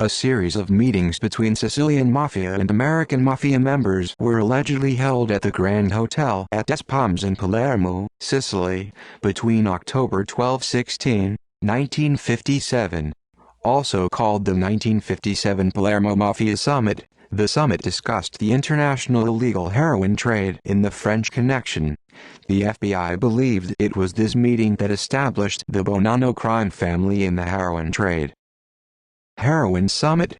A series of meetings between Sicilian Mafia and American Mafia members were allegedly held at the Grand Hotel at Des Palms in Palermo, Sicily, between October 12–16, 1957. Also called the 1957 Palermo Mafia Summit, the summit discussed the international illegal heroin trade in the French Connection. The FBI believed it was this meeting that established the Bonanno crime family in the heroin trade. Heroin Summit.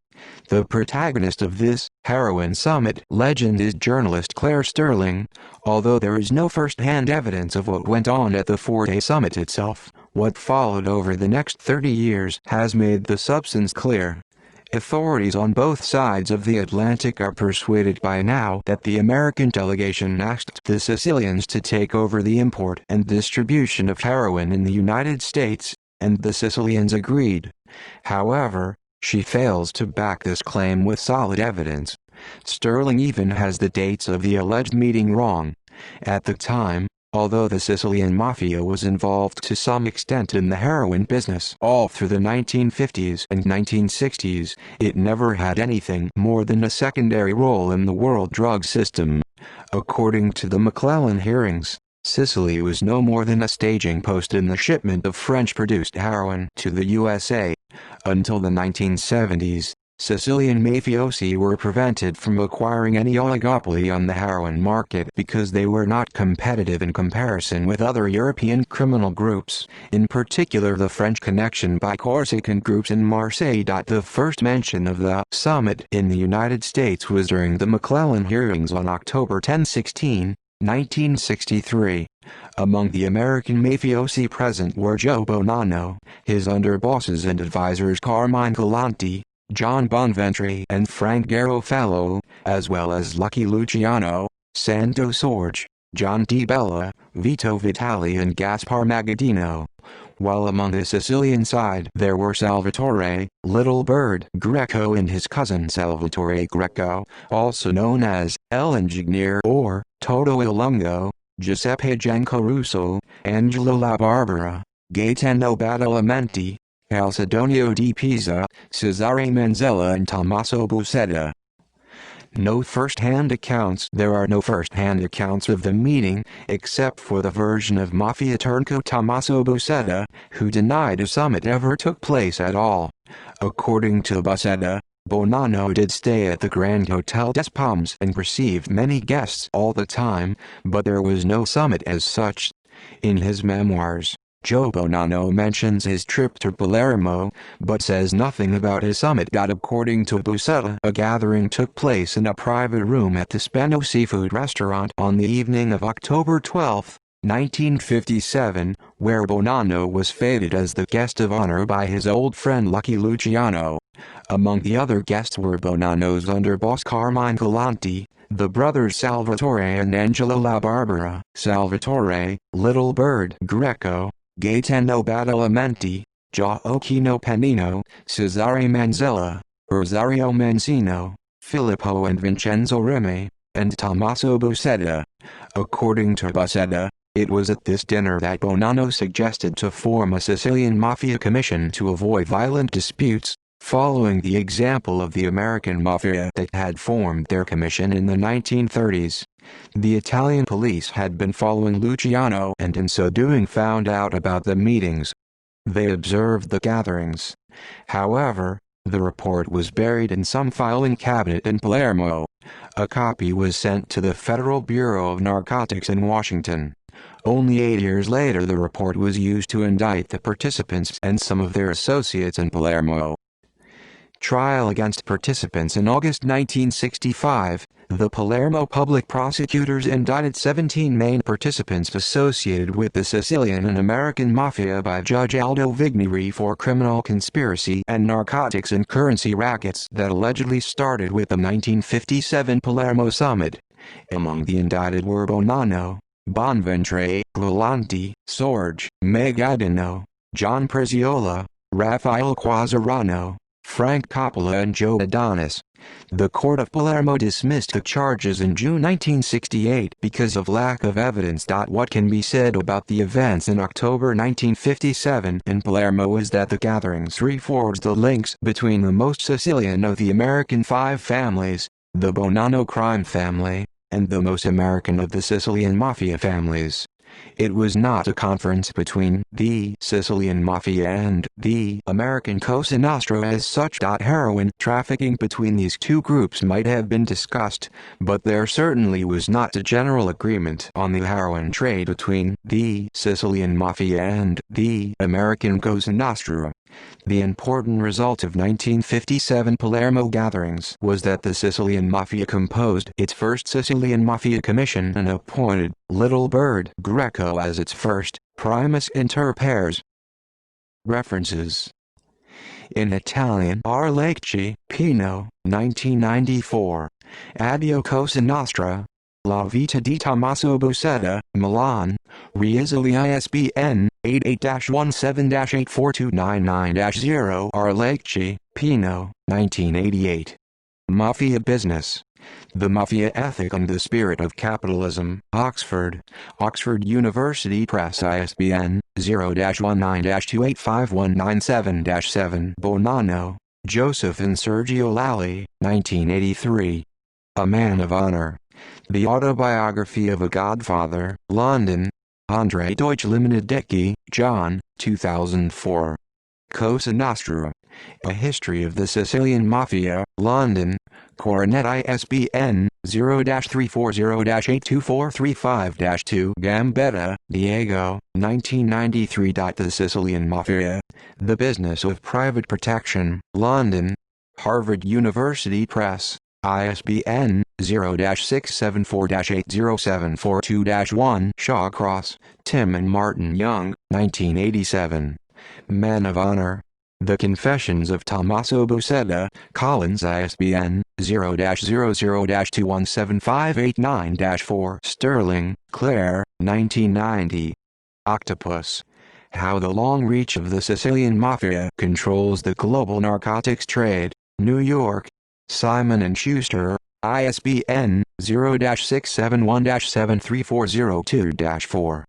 The protagonist of this Heroin Summit legend is journalist Claire Sterling. Although there is no first-hand evidence of what went on at the four-day summit itself, what followed over the next 30 years has made the substance clear. Authorities on both sides of the Atlantic are persuaded by now that the American delegation asked the Sicilians to take over the import and distribution of heroin in the United States, and the Sicilians agreed. However, she fails to back this claim with solid evidence. Sterling even has the dates of the alleged meeting wrong. At the time, although the Sicilian Mafia was involved to some extent in the heroin business all through the 1950s and 1960s, it never had anything more than a secondary role in the world drug system. According to the McClellan hearings, Sicily was no more than a staging post in the shipment of French-produced heroin to the USA. Until the 1970s, Sicilian mafiosi were prevented from acquiring any oligopoly on the heroin market because they were not competitive in comparison with other European criminal groups, in particular the French Connection by Corsican groups in Marseille. The first mention of the summit in the United States was during the McClellan hearings on October 10–16, 1963. Among the American mafiosi present were Joe Bonanno, his underbosses and advisors Carmine Galante, John Bonventre and Frank Garofalo, as well as Lucky Luciano, Sando Sorge, John Di Bella, Vito Vitali and Gaspar Magaddino. While among the Sicilian side there were Salvatore, Little Bird Greco and his cousin Salvatore Greco, also known as El Ingegner or Toto Il Lungo, Giuseppe Giancaruso, Angelo La Barbera, Gaetano Badalamenti, Calcedonio di Pisa, Cesare Manzella and Tommaso Buscetta. No first-hand accounts. There are no first-hand accounts of the meeting, except for the version of Mafia turncoat Tommaso Buscetta, who denied a summit ever took place at all. According to Buscetta, Bonanno did stay at the Grand Hotel Des Palms and received many guests all the time, but there was no summit as such. In his memoirs, Joe Bonanno mentions his trip to Palermo, but says nothing about his summit. According to Buscetta, a gathering took place in a private room at the Spano Seafood Restaurant on the evening of October 12, 1957, where Bonanno was feted as the guest of honor by his old friend Lucky Luciano. Among the other guests were Bonanno's underboss Carmine Galante, the brothers Salvatore and Angelo La Barbera, Salvatore, Little Bird Greco, Gaetano Badalamenti, Gioacchino Panino, Cesare Manzella, Rosario Mancino, Filippo and Vincenzo Rime, and Tommaso Buscetta. According to Buscetta, it was at this dinner that Bonanno suggested to form a Sicilian Mafia commission to avoid violent disputes, following the example of the American Mafia that had formed their commission in the 1930s. The Italian police had been following Luciano and in so doing found out about the meetings. They observed the gatherings. However, the report was buried in some filing cabinet in Palermo. A copy was sent to the Federal Bureau of Narcotics in Washington. Only 8 years later the report was used to indict the participants and some of their associates in Palermo. Trial against participants. In August 1965, the Palermo public prosecutors indicted 17 main participants associated with the Sicilian and American Mafia by Judge Aldo Vigneri for criminal conspiracy and narcotics and currency rackets that allegedly started with the 1957 Palermo Summit. Among the indicted were Bonanno, Bonventre, Galante, Sorge, Magaddino, John Preziola, Rafael Quazzarano, Frank Coppola and Joe Adonis. The Court of Palermo dismissed the charges in June 1968 because of lack of evidence. What can be said about the events in October 1957 in Palermo is that the gatherings reforged the links between the most Sicilian of the American five families, the Bonanno crime family, and the most American of the Sicilian Mafia families. It was not a conference between the Sicilian Mafia and the American Cosa Nostra as such. Heroin trafficking between these two groups might have been discussed, but there certainly was not a general agreement on the heroin trade between the Sicilian Mafia and the American Cosa Nostra. The important result of 1957 Palermo gatherings was that the Sicilian Mafia composed its first Sicilian Mafia Commission and appointed Little Bird Greco as its first primus inter pares. References. In Italian, Arlecchi, Pino, 1994. Addio Cosa Nostra. La Vita di Tommaso Buscetta, Milan. Riesoli ISBN 88-17-842990. Arlecchi, Pino, 1988. Mafia Business. The Mafia Ethic and the Spirit of Capitalism, Oxford. Oxford University Press ISBN 0-19-285197-7. Bonanno, Joseph and Sergio Lalli, 1983. A Man of Honor. The Autobiography of a Godfather, London. Andre Deutsch Limited Dickey, John, 2004. Cosa Nostra. A History of the Sicilian Mafia, London. Coronet ISBN 0-340-82435-2. Gambetta, Diego, 1993. The Sicilian Mafia. The Business of Private Protection, London. Harvard University Press. ISBN 0-674-80742-1. Shawcross, Tim and Martin Young, 1987. Men of Honor. The Confessions of Tommaso Buscetta, Collins ISBN 0-00-217589-4. Sterling, Claire, 1990. Octopus. How the Long Reach of the Sicilian Mafia Controls the Global Narcotics Trade, New York. Simon & Schuster, ISBN 0-671-73402-4.